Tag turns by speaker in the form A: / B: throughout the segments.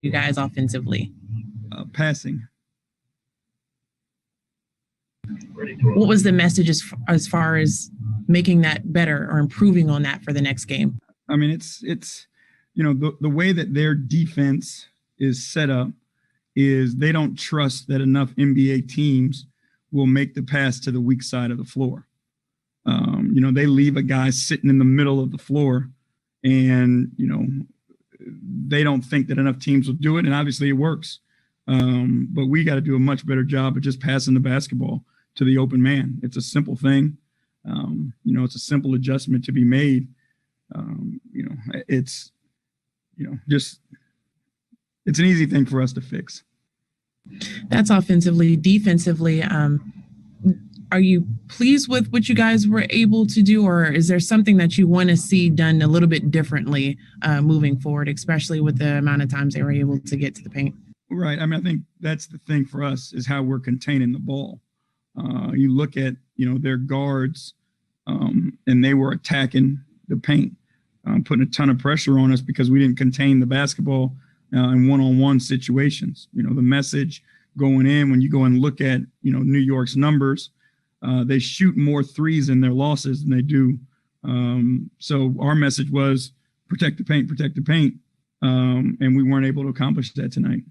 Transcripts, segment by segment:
A: you guys offensively?
B: Passing.
A: What was the message as far as making that better or improving on that for the next game?
B: I mean, it's the way that their defense is set up is they don't trust that enough NBA teams will make the pass to the weak side of the floor. They leave a guy sitting in the middle of the floor, and they don't think that enough teams will do it, and obviously it works. But we got to do a much better job of just passing the basketball to the open man. It's a simple thing. It's a simple adjustment to be made. It's an easy thing for us to fix.
A: That's offensively. Defensively, are you pleased with what you guys were able to do, or is there something that you want to see done a little bit differently moving forward, especially with the amount of times they were able to get to the paint?
B: Right. I mean, I think that's the thing for us is how we're containing the ball. You look at, their guards, and they were attacking the paint, putting a ton of pressure on us because we didn't contain the basketball in one-on-one situations. The message going in, when you go and look at, New York's numbers, they shoot more threes in their losses than they do. So our message was protect the paint. And we weren't able to accomplish that tonight.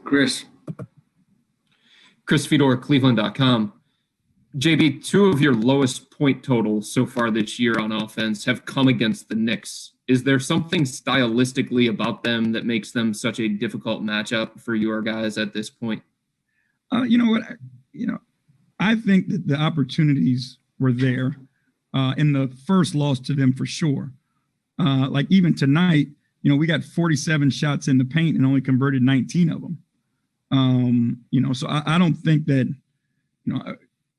C: Chris Fedor, Cleveland.com. JB, two of your lowest point totals so far this year on offense have come against the Knicks. Is there something stylistically about them that makes them such a difficult matchup for your guys at this point?
B: You know what? I think that the opportunities were there in the first loss to them for sure. Like even tonight, we got 47 shots in the paint and only converted 19 of them. So I don't think that,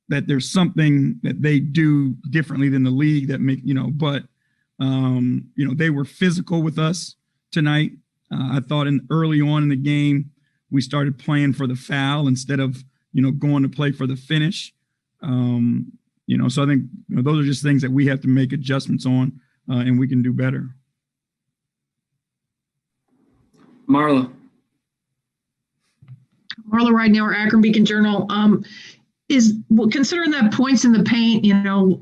B: that there's something that they do differently than the league that but they were physical with us tonight. I thought early on in the game, we started playing for the foul instead of, going to play for the finish. So I think those are just things that we have to make adjustments on, and we can do better.
C: Marla
D: Ridenour, Akron Beacon Journal. Considering that points in the paint,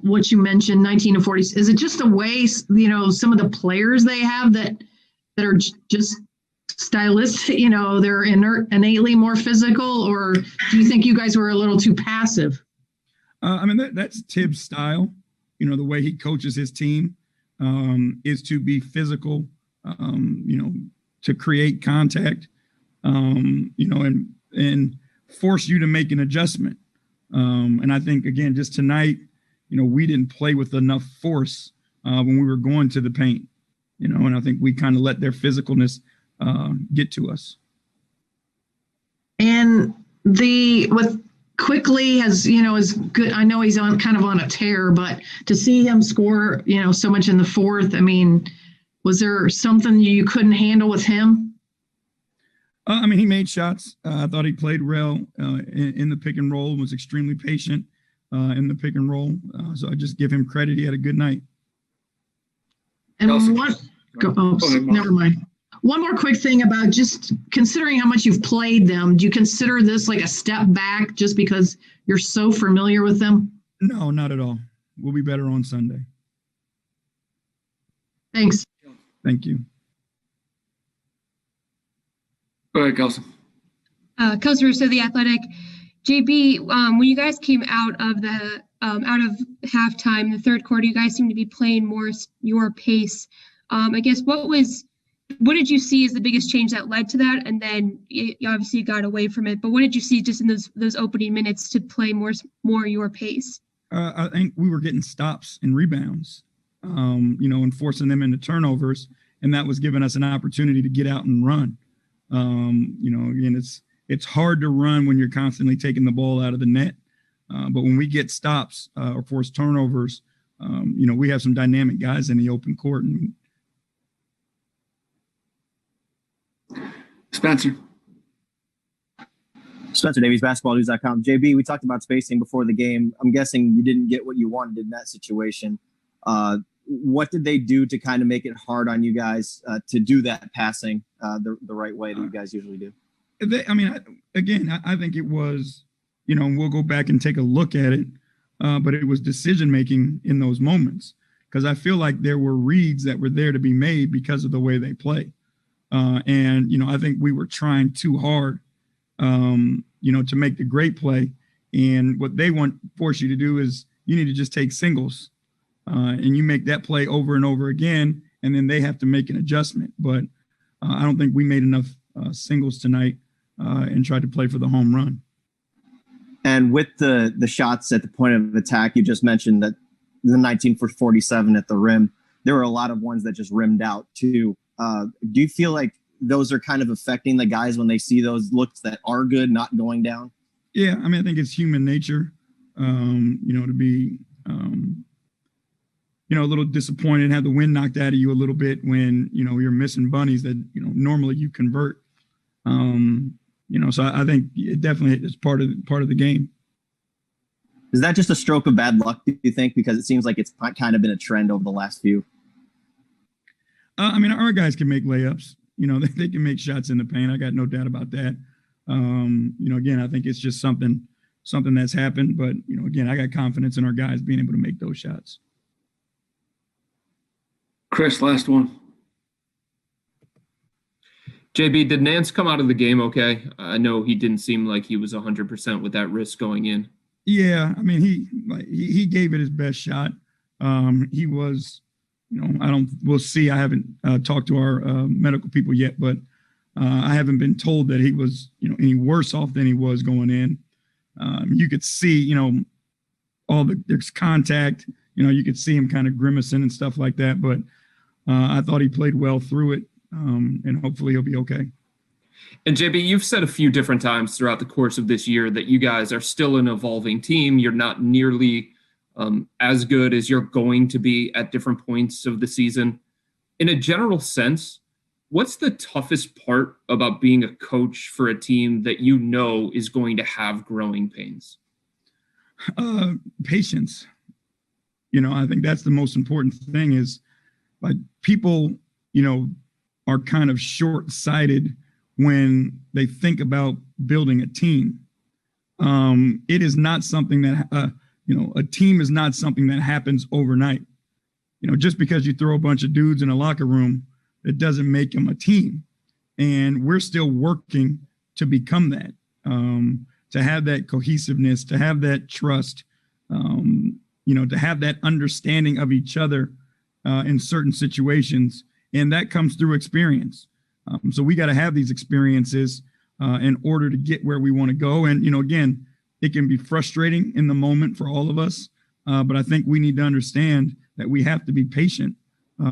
D: what you mentioned, 19 to 40, is it just a way, some of the players they have that are just stylistic, they're innately more physical, or do you think you guys were a little too passive?
B: That's Tibbs' style. The way he coaches his team is to be physical, to create contact, and force you to make an adjustment. And I think, again, just tonight, we didn't play with enough force when we were going to the paint, and I think we kind of let their physicalness get to us.
D: And with Quickly is good. I know he's kind of on a tear, but to see him score, so much in the fourth, was there something you couldn't handle with him?
B: He made shots. I thought he played well in the pick and roll and was extremely patient in the pick and roll. So I just give him credit. He had a good night.
D: And never mind. One more quick thing about just considering how much you've played them. Do you consider this like a step back just because you're so familiar with them?
B: No, not at all. We'll be better on Sunday.
D: Thanks.
B: Thank you.
C: Go ahead, Kelsey.
E: Kelsey Russo, The Athletic. JB, when you guys came out of halftime, the third quarter, you guys seemed to be playing more your pace. I guess what did you see as the biggest change that led to that? And then you obviously got away from it, but what did you see just in those opening minutes to play more your pace?
B: I think we were getting stops and rebounds, and forcing them into turnovers, and that was giving us an opportunity to get out and run. Again, it's hard to run when you're constantly taking the ball out of the net. But when we get stops or force turnovers, we have some dynamic guys in the open court. And
C: Spencer
F: Davies, basketballnews.com. JB, we talked about spacing before the game. I'm guessing you didn't get what you wanted in that situation. what did they do to kind of make it hard on you guys to do that passing the right way that you guys usually do?
B: I think it was, we'll go back and take a look at it, but it was decision making in those moments, because I feel like there were reads that were there to be made because of the way they play. I think we were trying too hard, to make the great play. And what they force you to do is you need to just take singles, and you make that play over and over again, and then they have to make an adjustment. But I don't think we made enough singles tonight and tried to play for the home run.
F: And with the shots at the point of attack, you just mentioned that the 19 for 47 at the rim, there were a lot of ones that just rimmed out too. Do you feel like those are kind of affecting the guys when they see those looks that are good not going down?
B: Yeah, I think it's human nature, to be, a little disappointed, have the wind knocked out of you a little bit when, you're missing bunnies that, normally you convert. So I think it definitely is part of the game.
F: Is that just a stroke of bad luck, do you think? Because it seems like it's kind of been a trend over the last few.
B: Our guys can make layups. They can make shots in the paint. I got no doubt about that. Again, I think it's just something that's happened. But, again, I got confidence in our guys being able to make those shots.
G: Chris, last one.
C: JB, did Nance come out of the game okay? I know he didn't seem like he was 100% with that wrist going in.
B: Yeah, he gave it his best shot. He was, we'll see. I haven't talked to our medical people yet, but I haven't been told that he was, any worse off than he was going in. You could see, there's contact, you could see him kind of grimacing and stuff like that. But I thought he played well through it, and hopefully he'll be okay.
C: And JB, you've said a few different times throughout the course of this year that you guys are still an evolving team. You're not nearly as good as you're going to be at different points of the season. In a general sense, what's the toughest part about being a coach for a team that is going to have growing pains?
B: Patience. I think that's the most important thing is, like, people, are kind of short-sighted when they think about building a team. It is not something that, a team is not something that happens overnight. Just because you throw a bunch of dudes in a locker room, it doesn't make them a team. And we're still working to become that, to have that cohesiveness, to have that trust, to have that understanding of each other in certain situations. And that comes through experience. So we got to have these experiences in order to get where we want to go. And, again, it can be frustrating in the moment for all of us. But I think we need to understand that we have to be patient